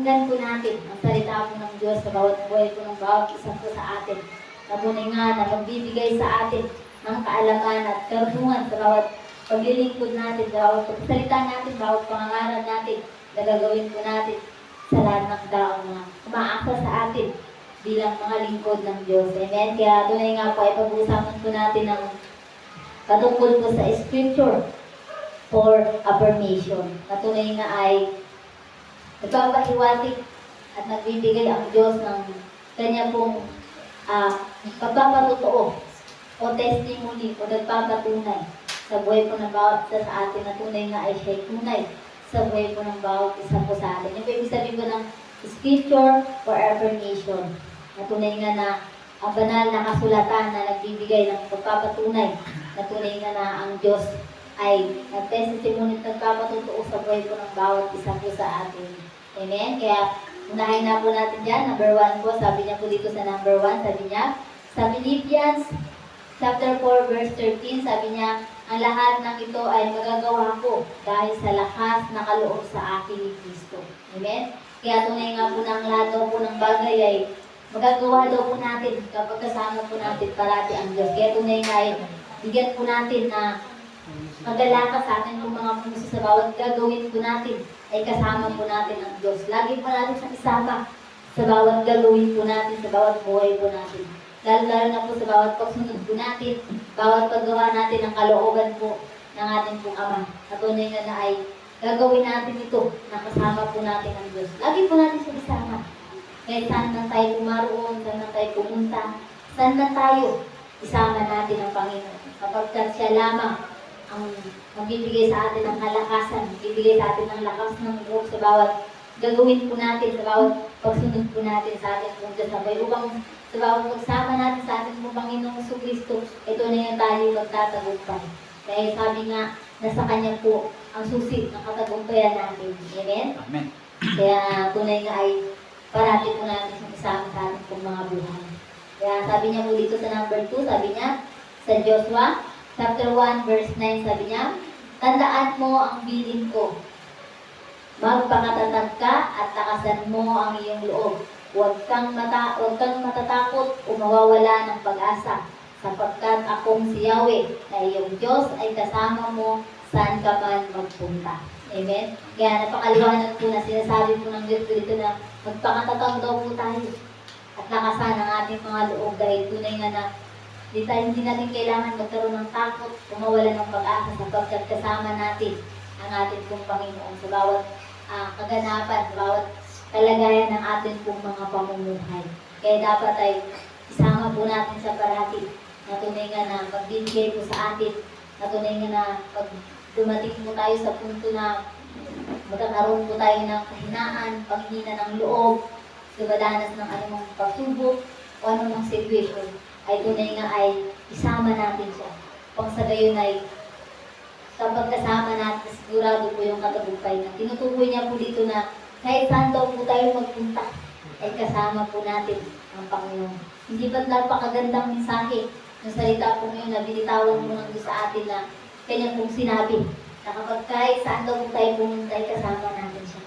Pakinggan po natin ang salita po ng Diyos sa bawat buhay po ng bawat isa po sa atin. Na tunay nga na magbibigay sa atin ng kaalaman at karunungan sa bawat paglilingkod natin, sa bawat pagsalita natin, bawat pangangaral natin na gagawin po natin sa lahat ng tao na umaasa sa atin bilang mga lingkod ng Diyos. Amen? Kaya tunay nga po ay pag-uusapan po natin ng patungkol po sa Scripture for affirmation. Na tunay nga ay nagpapahiwatig at nagbibigay ang Diyos ng kanya pong pagpapatotoo o testimony o nagpapatunay sa buhay po ng bawat isa sa atin na tunay nga ay siya'y tunay sa buhay po ng bawat isa po sa atin. Yung ibig sabihin po ng Scripture for affirmation. Na tunay nga na ang banal na kasulatan na nagbibigay ng pagpapatunay na tunay nga na ang Diyos ay nagtestimony at nagpapatotoo sa buhay po ng bawat isa po sa atin. Amen? Kaya unahin na po natin dyan. Number 1 po, sabi niya po dito sa number 1, sabi niya, sa Philippians chapter 4 verse 13, sabi niya, ang lahat ng ito ay magagawa ko dahil sa lakas na kaloob sa akin ni Kristo. Amen? Kaya tunay nga po ng lahat daw po ng bagay ay magagawa daw po natin kapag kasama po natin parati ang Diyos. Kaya tunay nga ay bigyan po natin na magalakas sa atin kung mga puso sa bawat gagawin po natin ay kasama po natin ang Diyos. Lagi po natin sa isama sa bawat gagawin po natin, sa bawat buhay po natin. Lalo na po sa bawat pagsunod po natin, bawat paggawa natin ng kalooban po ng ating pong Ama. Natunay na ay gagawin natin ito na kasama po natin ang Diyos. Lagi po natin sa isama. Kahit saan na tayo pumaroon, saan na tayo pumunta, saan na tayo, isama natin ang Panginoon. Kapag siya lamang ang magbibigay sa atin ng kalakasan, magbibigay sa atin ng lakas ng loob sa bawat gagawin po natin, sa bawat pagsunod po natin sa atin kung Diyos sabay upang sa bawat pagsama natin sa atin po Panginoong Kristo, ito na yung tayo magtatagumpay. Dahil sabi nga, nasa Kanya po ang susi ng katagumpayan natin. Amen? Amen. Kaya tunay nga ay parati po natin isama sa atin pong mga buhay. Kaya sabi niya po dito sa number 2, sabi niya, sa Joshua, chapter 1, verse 9, sabi niya, tandaan mo ang bilin ko. Magpakatatag ka at takasan mo ang iyong loob. Huwag kang matatakot o mawawala ng pag-asa, sapagkat akong si Yahweh na iyong Diyos ay kasama mo saan ka man magpunta. Amen? Kaya napakaliwanag po na sinasabi po ng Diyos dito na magpakatatag daw po tayo at lakasan ang ating mga loob dahil tunay nga na hindi natin kailangan magkaroon ng takot o mawala ng pag-asa sapagkat kasama natin ang ating pong Panginoon sa bawat kaganapan, sa bawat kalagayan ng ating pong mga pamumuhay. Kaya dapat ay isama po natin sa parati na tunay nga na magbibigay po sa atin, na tunay nga na pag dumating po tayo sa punto na magkakaroon po tayo ng kahinaan, panghina ng loob, dumadanas ng anumang pagsubok o anumang situation, ay tunay nga ay isama natin siya. Pang sa gayon ay kapag kasama natin, sigurado po yung katagumpay na tinutukoy niya po dito na kahit saan daw po tayo magpunta, ay kasama po natin ang Panginoon. Hindi ba't napakagandang mensahe ng salita po ngayon na binitawan mo ng Diyos sa atin na kanya pong sinabi na kapag kahit saan daw po tayo pumunta, ay kasama natin siya.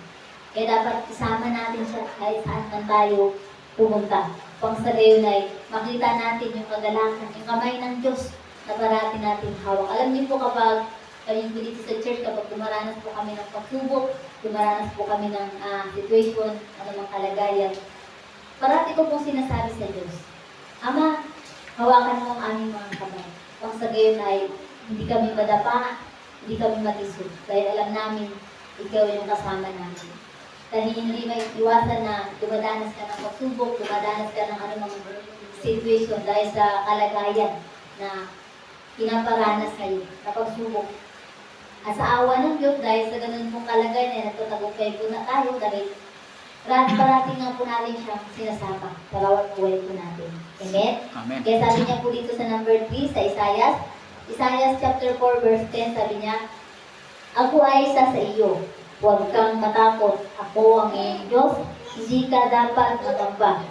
Kaya dapat isama natin siya kahit saan man tayo pumunta. Pang sa gayon ay makita natin yung kagalakan, yung kamay ng Diyos na parati natin hawak. Alam niyo po kapag kami dito sa church, kapag dumaranas po kami ng pagsubok, dumaranas po kami ng situation, anumang kalagayan, parati ko pong sinasabi sa Diyos, Ama, hawakan mo ang aming mga kamay. Pang sa gayon ay hindi kami madapa, hindi kami matisod, dahil alam namin, ikaw yung kasama namin. Dahil hindi may iwasan na dumadanas ka ng pagsubok, dumadanas ka ng anumang situation dahil sa kalagayan na pinaparanas kayo na pagsubok. At sa awa ng Diyos, dahil sa ganun pong kalagayan ay nagtatagumpay po na tayo dahil parati nga po natin siyang sinasama sa bawat buhay po natin. Amen? Amen. Kaya sabi niya po dito sa number 3, sa Isaiah chapter 4 verse 10, sabi niya, ako ay isa sa iyo, huwag kang matakot, ako ang iyong Diyos, hindi ka dapat magamba.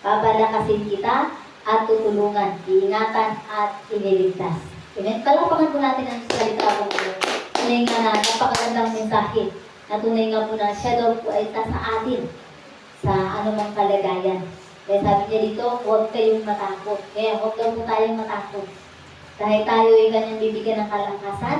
Papalakasin kita at tutulungan, iingatan at iniligtas. Amen? Palakpakan po natin ang salita po ngayon. Ngayon nga na napakagandang mensahe na tunay nga po na siya daw po ay sa atin sa anumang kalagayan. Kaya sabi niya dito, huwag kayong matakot. Kaya huwag daw po tayong matakot. Dahil tayo ay kanyang bibigyan ng kalakasan,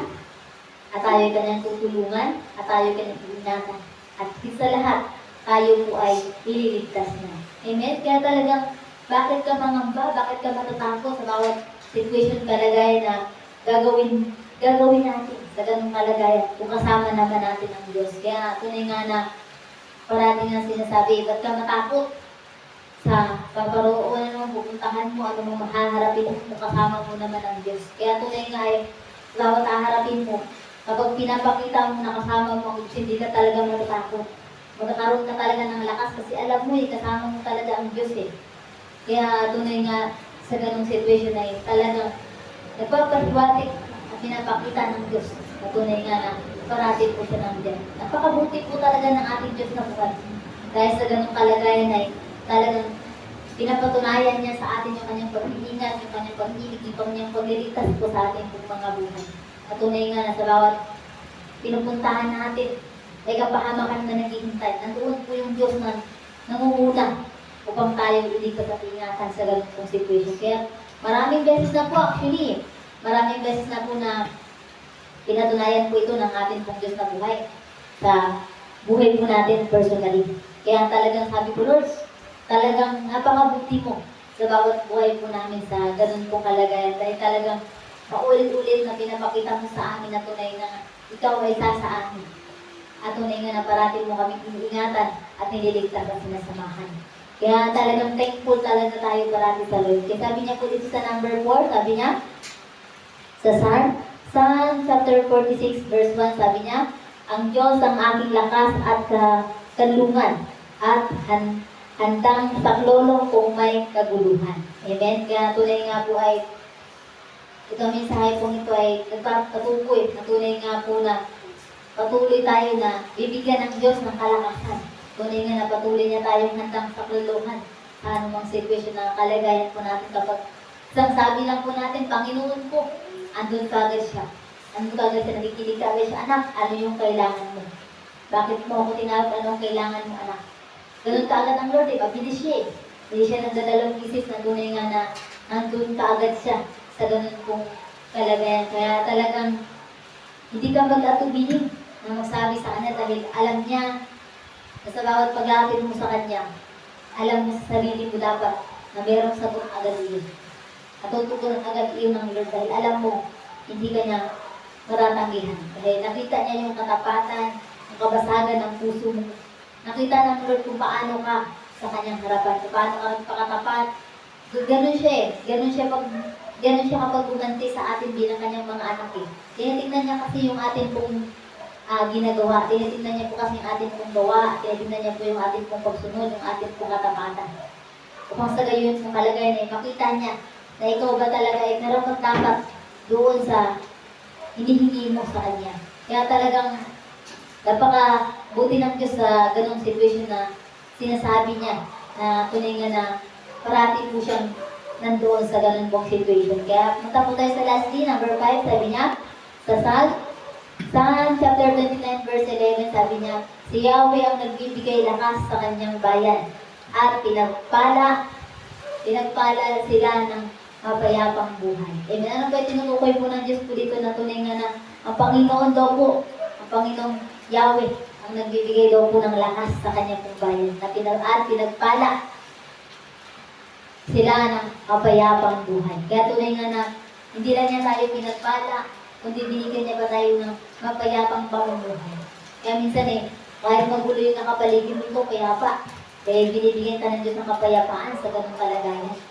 at tayo ay kanyang tutulungan, at tayo ay kanyang iingatan. At sa lahat, tayo po ay ililigtas na. Amen? Kaya talagang, bakit ka mangamba? Bakit ka matatakot sa bawat situation, kalagayan na gagawin natin sa ganung kalagayan kung kasama naman natin ang Diyos. Kaya tunay nga na parating nga sinasabi, ba't ka matakot sa paparoonan mo, pupuntahan mo, ano mo mahaharapin mo, kasama mo naman ang Diyos. Kaya tunay nga ay bawat haharapin mo, kapag pinapakita mo na kasama mo ang Diyos, hindi ka talaga matatakot. Magkakaroon ka talaga ng lakas kasi alam mo kasama mo talaga ang Diyos eh. Kaya tunay nga sa ganung situation ay talagang nagpapahiwatig at pinapakita ng Diyos. Tunay nga na parating po siya ng Diyos. Napakabuti po talaga ng ating Diyos na buhay. Dahil sa ganung kalagayan ay talagang pinapatunayan niya sa atin yung kanyang pag-iingat, yung kanyang pag-ibig, yung kanyang pagliligtas po sa ating mga buhay. At tunay nga na sa bawat pinupuntahan natin ay kapahamakan na naghihintay. Nandoon po yung Diyos na nangunguna upang tayo iligtas at ingatan sa ganung situation. Kaya maraming beses na po actually, maraming beses na po na pinatunayan po ito ng ating pong Diyos na buhay sa buhay po natin personally. Kaya talagang sabi ko, Lord, talagang napakabuti mo sa bawat buhay po namin sa ganun pong kalagayan. Dahil talagang paulit-ulit na pinapakita mo sa amin na tunay na ikaw ay isa sa amin. At tunay nga na parating mo kami iniingatan at nililigtas at sinasamahan. Kaya talagang thankful talaga tayo parati sa Lord. Kaya sabi niya po dito sa number 4, sabi niya, sa Psalm chapter 46 verse 1, sabi niya, ang Diyos ang aking lakas at kanlungan at handang saklolong kung may kaguluhan. Amen? Kaya tunay nga po ay, ito mensahe po ito ay nagpapatukoy na tunay nga po na patuloy tayo na bibigyan ng Diyos ng kalakasan. Tunay nga na patuloy niya tayong handang saklolongan sa anumang situation na kalagayan po natin kapag isang sabi lang po natin, Panginoon po, andun ka agad siya. Andun ka agad siya, nakikinig ka agad siya. Anak, ano yung kailangan mo? Bakit mo ako tinawag? Anong kailangan mo, anak? Ganun ka agad ang Lord, eh. Pabilis siya eh. Hindi siya nagdadalawang isip na tunay nga na andun ka agad siya sa ganun pong kalagayan. Kaya talagang hindi ka mag-atubili na magsabi sa kanya dahil alam niya na sa bawat paglapit mo sa kanya, alam mo sa sarili mo dapat na mayroong sagot agad iyon. At tutugunan agad iyon ng Lord dahil alam mo, hindi ka niya matatanggihan. Dahil nakita niya yung katapatan, yung kabasagan ng puso mo. Nakita ng Lord kung paano ka sa kanyang harapan, kung paano ka pakatapat. Ganun siya eh. Ganun siya kapag gumanti sa atin bilang kanyang mga anak eh. Tinitingnan niya kasi yung atin pong ginagawa. Tinitingnan niya po kasi yung atin pong gawa. Tinitingnan niya po yung atin pong pagsunod, yung atin pong katapatan. Upang sa gayon, kung kalagayan ay makita niya na ikaw ba talaga ay meron dapat doon sa hinihingi mo sa kanya. Kaya talagang napakabuti ng Diyos sa ganong situation na sinasabi niya na tunay nga na parati po siyang nandoon sa ganun pong situation. Kaya punta po tayo sa last day, number 5, sabi niya, sa Psalm chapter 29 verse 11, sabi niya, si Yahweh ang nagbibigay lakas sa kanyang bayan at pinagpala sila ng mapayapang buhay. Amen. Ano ba tinutukoy po ng Diyos po dito na tunay nga na ang Panginoon daw po, ang Panginoong Yahweh, ang nagbibigay daw po ng lakas sa kanyang bayan na pinagpala sila ng mapayapang buhay. Kaya tunay nga na hindi lang niya tayo pinagpala, kundi binigyan niya pa tayo ng mapayapang pamumuhay. Kaya minsan kahit magulo yung nakapaligid mo, payapa. Kaya binibigyan ka ng Diyos ng kapayapaan sa ganung kalagayan.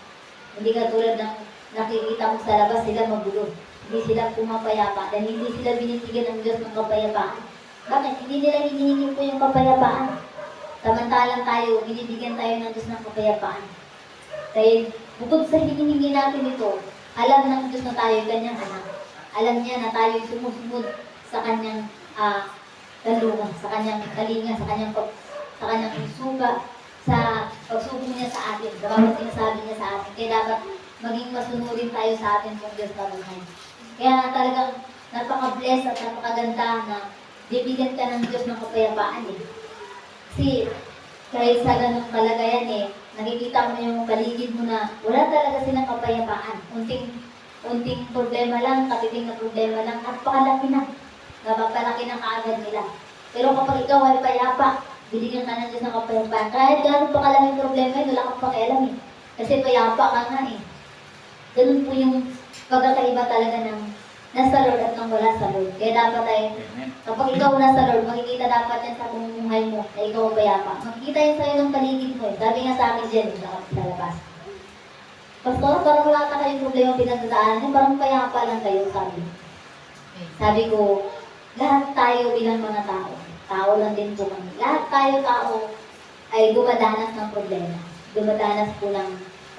Hindi ka tulad ng nakikita mo sa labas, sila magulo. Hindi sila pumapayapa dahil hindi sila binibigyan ng Diyos ng kapayapaan. Bakit? Hindi nila hinihingi po yung kapayapaan. Samantalang tayo, binibigyan tayo ng Diyos ng kapayapaan. Dahil bukod sa hinihingi natin ito, alam ng Diyos na tayo kanyang anak. Alam niya na tayo sumusunod sa kanyang talungan, sa kanyang kalinga, sa kanyang suga, sa pagsubok niya sa atin, sa bawat sinasabi niya sa atin. Kaya dapat maging masunurin tayo sa atin kung Diyos na buhay. Kaya talagang napaka-bless at napakaganda na bibigyan ka ng Diyos ng kapayapaan eh. Kasi kahit sa ganung kalagayan eh, nakikita mo yung paligid mo na wala talaga silang kapayapaan. Unting problema lang, katiting na problema lang, at pakalaki na. Napapalaki na kaagad nila. Pero kapag ikaw ay payapa, binigyan ka ng Diyos ng kapayapaan. Kahit gano'n pa kalaming problema yun, wala kang pakialam eh. Kasi payapa ka nga eh. Ganun po yung pagkakaiba talaga ng nasa Lord at ng wala sa Lord. Kaya dapat ay, kapag ikaw nasa Lord, makikita dapat yan sa pamumuhay mo na ikaw ang payapa. Makikita yan sa'yo ng paligid mo eh. Sabi nga sa akin dyan, sa labas. Pastor, parang wala ka kayong problema pinagdadaanan, parang payapa lang kayo, sabi. Sabi ko, lahat tayo bilang mga tao. Tao lang din po kami. Lahat tayo tao ay dumadanas ng problema. Dumadanas po ng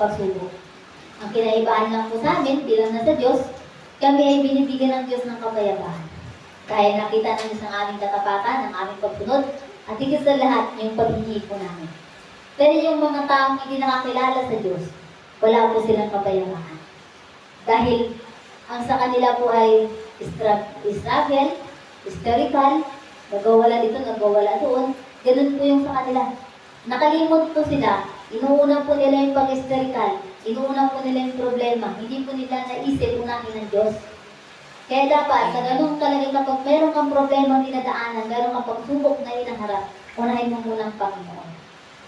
pagsubok. Ang kinaibaan lang po sa amin, bilang nasa Diyos, kami ay binibigyan ng Diyos ng kapayapaan. Kaya nakita ng Diyos ang aming katapatan, ang aming pagsunod, at higit sa lahat, yung paghingi po namin. Pero yung mga taong hindi nakakilala sa Diyos, wala po silang kapayapaan. Dahil ang sa kanila po ay struggle, hysterical, nagwawala dito, nagwawala doon. Ganun po yung sa kanila. Nakalimot po sila, inuuna po nila yung pag-hysterical, inuuna po nila yung problema, hindi po nila naisip unahin ng Diyos. Kaya dapat, sa ganun talaga kapag meron kang problema dinadaanan, meron kang pagsubok na hinaharap, unahin mo muna ang Panginoon.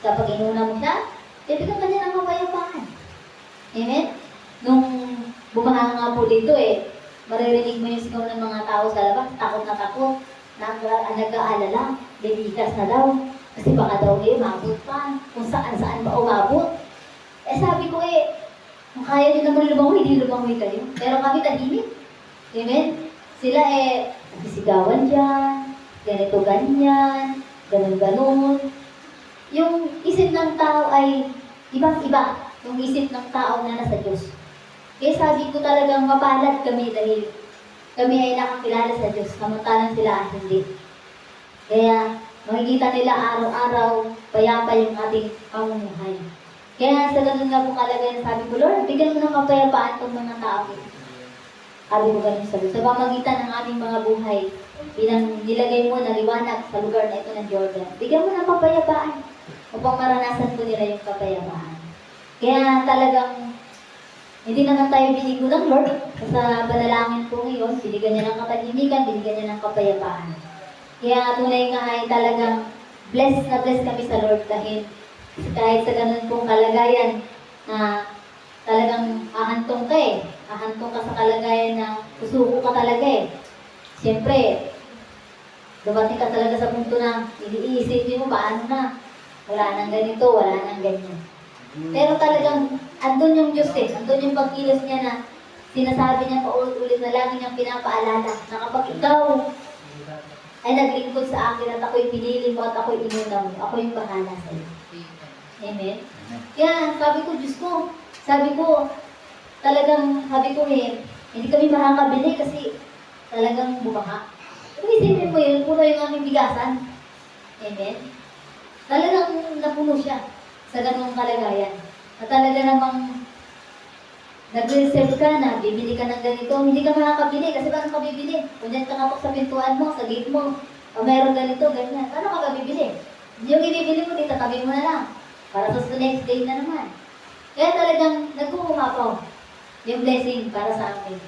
Kapag inuna mo siya, bibigyan ka niya ng kapayapaan. Amen? Nung bumaha nga po dito maririnig mo yung sigaw ng mga tao sa labas, takot na takot, nag-aalala, bibigas na daw, kasi baka daw umabot pa, kung saan-saan ba umabot. Sabi ko kung kaya nyo naman lumangoy, hindi lumangoy kayo. Pero kami tahimik. Amen? Sila nagsisigawan dyan, ganito ganyan, ganun-ganun. Yung isip ng tao ay ibang-iba. Yung isip ng tao na nasa Diyos. Kaya sabi ko talagang mapalad kami dahil kami ay nakakilala sa Diyos, samantalang sila ay hindi. Kaya makikita nila araw-araw, payapa yung ating pamumuhay. Kaya sa ganun nga po kalagayan, sabi ko, Lord, bigyan mo ng kapayapaan itong mga tao. Sabi ko ganun sa pamamagitan ng aming mga buhay, bilang nilagay mo na liwanag sa lugar na ito ng Jordan, bigyan mo ng kapayapaan upang maranasan po nila yung kapayapaan. Kaya talagang hindi naman tayo binigo ng Lord sa panalangin po ngayon, binigyan niya ng katahimikan, binigyan niya ng kapayapaan. Kaya tunay nga ay talagang blessed na blessed kami sa Lord dahil kahit sa ganun pong kalagayan na talagang ahantong ka ahantong ka sa kalagayan na susuko ka talaga Siyempre, dumating ka talaga sa punto na iniisip mo paano na, wala nang ganito, wala nang ganyan. Pero talagang andun yung Diyos andun yung pagkilos niya na sinasabi niya paulit-ulit na lagi niyang pinapaalala na kapag ikaw ay naglingkod sa akin at ako'y pinili mo at ako'y inuna mo, ako yung bahala sa iyo. Amen? Kaya sabi ko, Diyos ko, sabi ko hindi kami makakabili kasi talagang bumaha. Kung isipin mo yun, puno yung aming bigasan. Amen? Talagang napuno siya sa ganung kalagayan. At talaga namang nag-reserve ka na, bibili ka ng ganito, hindi ka makakabili kasi paano ka bibili? Kung dyan ka kapag sa pintuan mo, sa gate mo, o meron ganito, ganyan, paano ka bibili? Yung ibibili mo, itatabi mo na lang. Para sa next day na naman. Kaya talagang nagkukumapaw yung blessing para sa amin.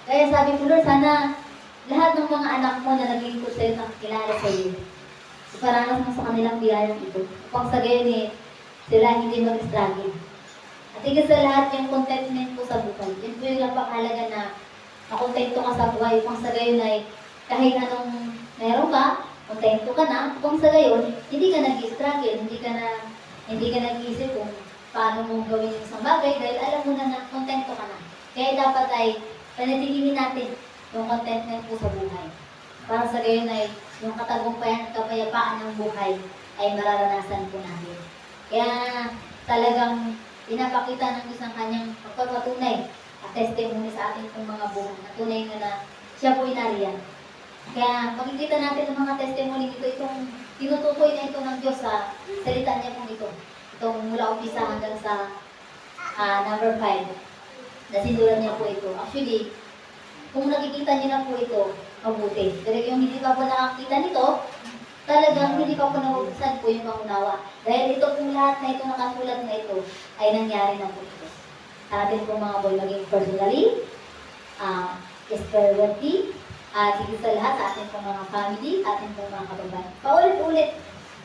Kaya sabi ko, Lord, sana lahat ng mga anak mo na naglingkod sa'yo, nakakilala sa'yo, iparanas mo sa kanilang biyayang ito. Upang sa gayon sila hindi mag-struggle. At higit sa lahat, yung contentment po sa buhay. Yun po yung napakahalaga na makontento ka sa buhay. Upang sa gayon kahit anong meron ka, kontento ka na. Upang sa gayon, hindi ka nag-struggle, hindi ka nag-iisip kung paano mo gawin yung isang bagay dahil alam mo na kontento ka na. Kaya dapat ay panatiginin natin yung contentment po sa buhay. Para sa gayon yung katagumpayan at kapayapaan ng buhay ay mararanasan po natin. Kaya talagang pinapakita ng isang kanyang pagpapatunay at testimony sa ating pong mga buhay na tunay na siya po inariyan. Kaya makikita natin ang mga testimony ito, itong tinutukoy na ito ng Diyos sa salita niya pong ito. Itong mula umpisa hanggang sa number 5 na sinulat niya po ito. Actually, kung nakikita niyo na po ito, mabuti. Pero yung hindi pa po nakakita nito, talagang hindi pa po nabubuksan po yung pangunawa. Dahil ito po lahat na ito, nakasulat na ito, ay nangyari na po ito. Sa atin po mga boy, maging personally, spiritually, at higit sa lahat sa ating pong mga family, ating pong mga kababayan. Paulit-ulit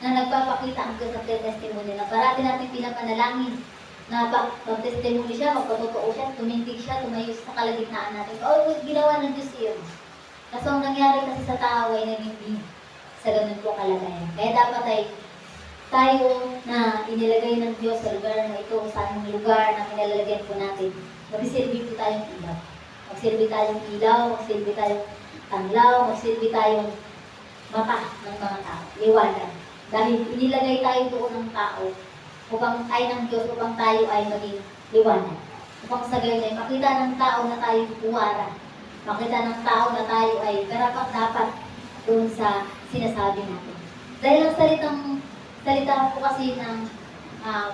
na nagpapakita ang Diyos ng testimony na parati natin pinapanalangin na mag-testimony siya, magpatotoo siya, tumindig siya, tumayo sa kalagitnaan natin. Ginawa ng Diyos yun. Kaso ang nangyari kasi sa tao ay naging sa ganun po kalagayan. Kaya dapat ay tayo na inilagay ng Diyos sa lugar na ito, sa anong lugar na kinalalagyan po natin, magsilbi po tayong ilaw. Magsilbi tayong ilaw, magsilbi tayong tanglaw, magsilbi tayong mata ng mga tao, liwanag. Dahil inilagay tayo doon ng tao, upang ay ng Diyos, upang tayo ay maging liwanag. Upang sa gayon ay makita ng tao na tayo buwara. Makita ng tao na tayo ay karapat-dapat doon sa sinasabi natin. Dahil ang salita po kasi ng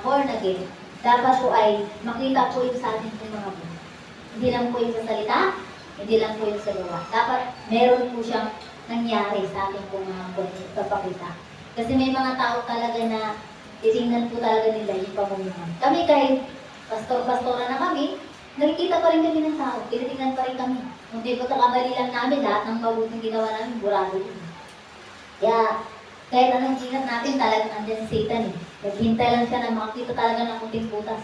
born again, dapat po ay makita po yung sa ating mga buhay. Hindi lang po yung sa salita, hindi lang po yung sa gawa. Dapat meron po siyang nangyari sa ating mga buhay, ipapakita. Kasi may mga tao talaga na titingnan po talaga nila yung pamumuhay. Kami kahit pastor-pastora na kami, nakikita pa rin kami ng tao, tinitingnan pa rin kami. Kung di po kamali lang namin, lahat ng mabuting ginawa namin, burado yun. Kaya, kahit anong ingat natin, talagang andyan si Satan. Naghintay lang siya na makakita talaga ng kunting butas.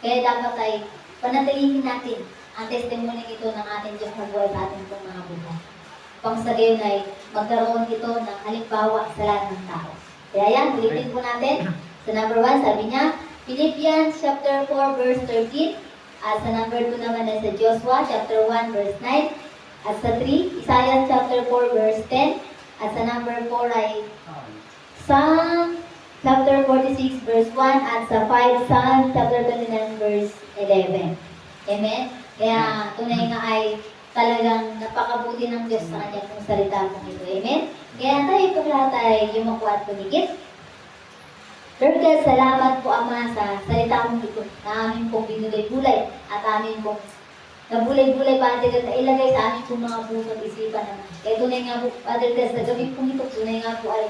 Kaya dapat ay panatilihin natin ang testimony ito ng ating Diyos na buhay sa ating pong mga buhay. Pang sa gayon ay magkaroon ito ng halimbawa sa lahat ng tao. Kaya yan, ulitin po natin. Sa number 1, sabi niya, Philippians chapter 4, verse 13. At sa number 2 naman ay sa Joshua chapter 1, verse 9. At sa 3, Isaiah chapter 4, verse 10. At sa number 4 ay Psalm chapter 46, verse 1. At sa 5, Psalm chapter 29, verse 11. Amen? Kaya tunay nga ay talagang napakabuti ng Diyos sa kanyang kung salita po ito. Amen? Kaya tayo po lahat ay yumako at tumigit. Lord God, salamat po Ama sa salita mong ito na amin pong binulay-bulay at amin pong nabulay-bulay, Father God, na ilagay sa amin pong mga puso at isipan naman. Kaya tunay nga po, Father God, sa gabi pong ito, tunay nga po ay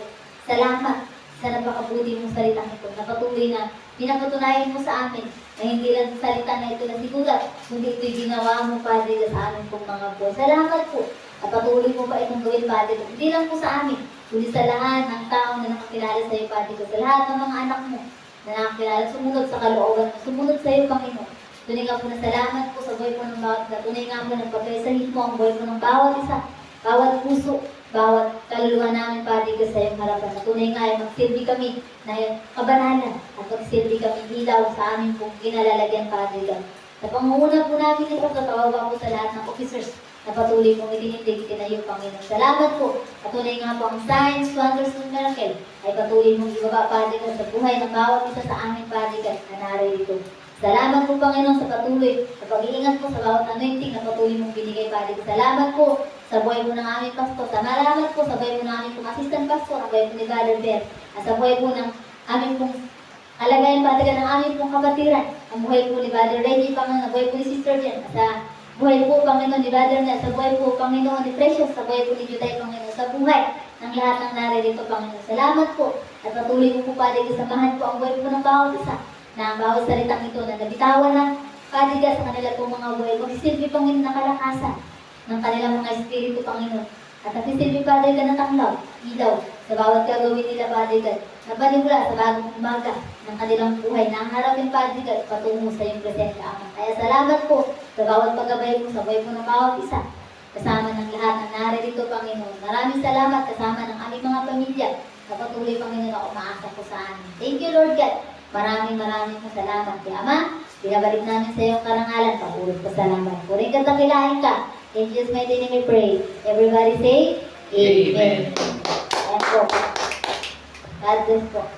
salamat sa napakabuti mong salita ito. Napatuloy na pinapatunayan mo sa amin na hindi lang sa salita na ito na sigulat, kundi ito'y ginawa mo, Father God, sa amin pong mga po. Salamat po. At patuloy mo pa itong gawin, Father God. Hindi lang po sa amin, kundi sa lahat ng tao na nakakilala sa iyo, Father God. Sa lahat ng mga anak mo na nakakilala, sumunod sa kalooban mo, sumunod sa iyo, Panginoon. Tunay nga po na salamat po sa buhay po ng bawat isa. Tunay nga po na pagkaisahin mo ang buhay po ng bawat isa, bawat puso, bawat kaluluwa namin, Father God, sa iyong harapan. Na tunay nga ay magsilbi kami na kabanalan at magsilbi kami ilaw sa aming pong ginalalagyan, Father God. Sa pangunguna po namin ito, tatawagan po sa lahat ng officers na patuloy mong itinindig itinayo, Panginoon. Salamat po. Patuloy nga po ang signs, wonders, and miracle ay patuloy mong ibaba, Father God, sa buhay ng bawat isa sa aming, Father God, na narito. Salamat po, Panginoon, sa patuloy, sa pag-iingat po sa bawat anointing na patuloy mong binigay, Father God. Salamat po sa buhay po ng aming pastor. Salamat po sa buhay po ng aming pong assistant pastor, ang buhay po ni Brother Bear, at sa buhay po ng aming pong alagayan, Father God, ng aming pong kapatiran, ang buhay po ni Brother Reggie, Panginoon, ang buhay po ni Sister Jen, at sa buhay po, Panginoon, ni Brother Nel, sa buhay po, Panginoon, ni Precious, sa buhay po ni Juday, Panginoon, sa buhay ng lahat ng naririto, Panginoon. Salamat po, at patuloy mo po, Father God, samahan po ang buhay po ng bawat isa, na ang bawat salitang ito na nabitawan ng Father God sa kanila po mga buhay. Magsisilbi, Panginoon, ng kalakasan ng kanilang mga espiritu, Panginoon. At nagsisilbi, Father God, ng tanglaw, ilaw, sa bawat gagawin nila, Father God, na panimula sa bagong umaga ng kanilang buhay, na ang harapin, Father God, patungo sa iyong presensya, Ama. Kaya salamat po sa bawat paggabay mo, sa buhay po ng bawat isa, kasama ng lahat ng naririto, Panginoon. Maraming salamat kasama ng aming mga pamilya, na patuloy, Panginoon, na umaasa po sa amin. Thank you, Lord God. Maraming salamat. Kaya Ama, binabalik namin sa iyong karangalan, pagulog pa salamat. Puring katakilain ka. In Jesus' mighty name we pray. Everybody say, Amen. Amen. Ayan po. God bless po.